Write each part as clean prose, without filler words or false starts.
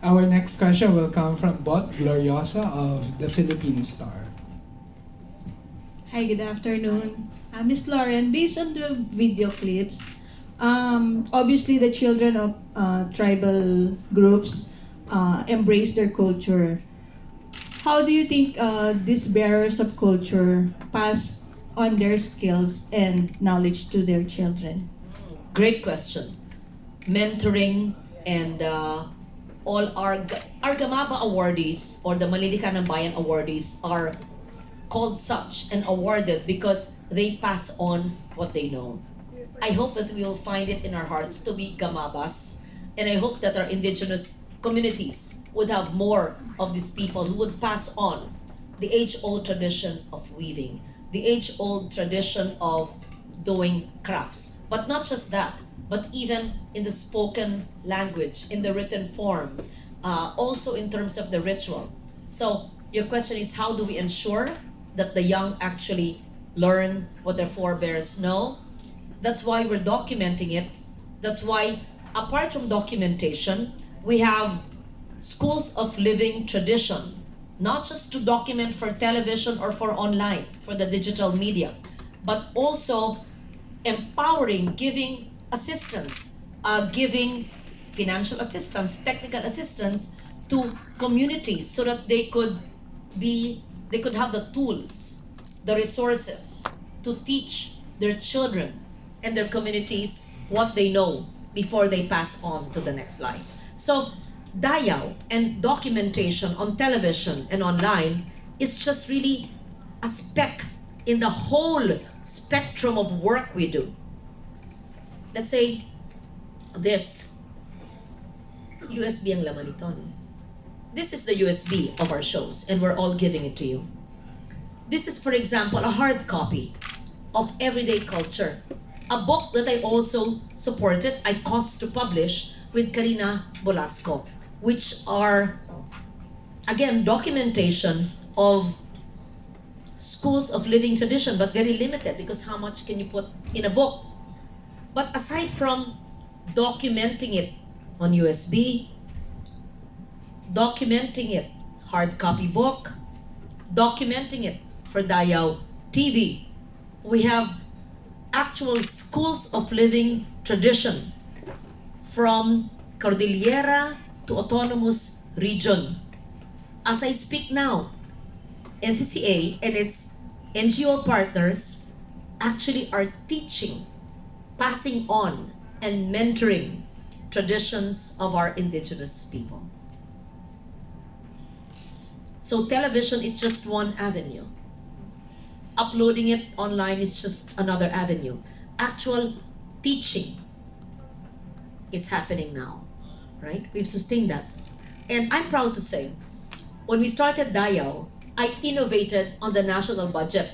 Our next question will come from Bot Gloriosa of the Philippine Star. Hi, good afternoon. Miss Lauren, based on the video clips, obviously the children of tribal groups embrace their culture. How do you think these bearers of culture pass on their skills and knowledge to their children? Great question. Mentoring and all our Gamaba awardees or the Malilika ng Bayan awardees are called such and awarded because they pass on what they know. I hope that we will find it in our hearts to be Gamabas, and I hope that our indigenous communities would have more of these people who would pass on the age-old tradition of weaving, the age-old tradition of doing crafts. But not just that, but even in the spoken language, in the written form, also in terms of the ritual. So your question is, how do we ensure that the young actually learn what their forebears know? That's why we're documenting it. That's why, apart from documentation, we have schools of living tradition, not just to document for television or for online, for the digital media, but also empowering, giving assistance, giving financial assistance, technical assistance to communities so that they could have the tools, the resources to teach their children and their communities what they know before they pass on to the next life. So Dayaw and documentation on television and online is just really a speck in the whole spectrum of work we do. Let's say this USB ang laman nito. This is the USB of our shows, and we're all giving it to you. This is, for example, a hard copy of Everyday Culture, a book that I also supported, I cost to publish with Karina Bolasco, which are, again, documentation of schools of living tradition, but very limited because how much can you put in a book? But aside from documenting it on USB, documenting it, hard copy book, documenting it for Dayaw TV, we have actual schools of living tradition from Cordillera to autonomous region. As I speak now, NCCA and its NGO partners actually are teaching, passing on, and mentoring traditions of our indigenous people. So television is just one avenue. Uploading it online is just another avenue. Actual teaching is happening now, right? We've sustained that. And I'm proud to say, when we started Dayaw, I innovated on the national budget.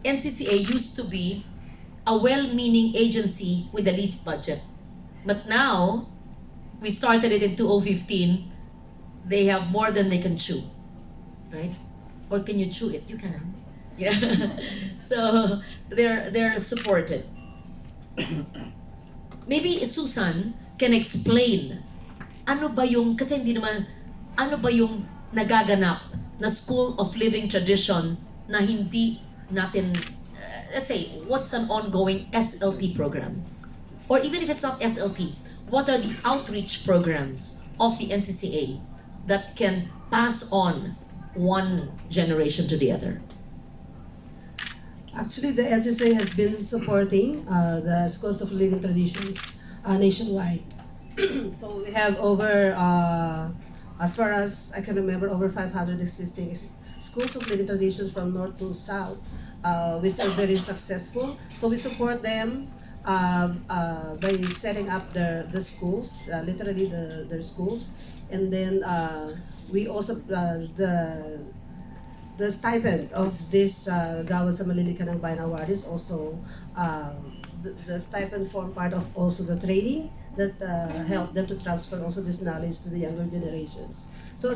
NCCA used to be a well-meaning agency with the least budget. But now, we started it in 2015, they have more than they can chew, right? Or can you chew it? You can. Yeah. So they're supported. Maybe Susan can explain ano ba yung, kasi hindi naman, ano ba yung nagaganap na school of living tradition na hindi natin, let's say, what's an ongoing SLT program? Or even if it's not SLT, what are the outreach programs of the NCCA that can pass on one generation to the other? Actually, the NCCA has been supporting the schools of living traditions nationwide. So we have over, as far as I can remember, over 500 existing schools of living traditions from north to south, which are very successful. So we support them by setting up the schools, literally their schools, and then we also the stipend of this Gawan sa Malilika ng Bayan Award is also the stipend form part of also the training that help them to transfer also this knowledge to the younger generations. So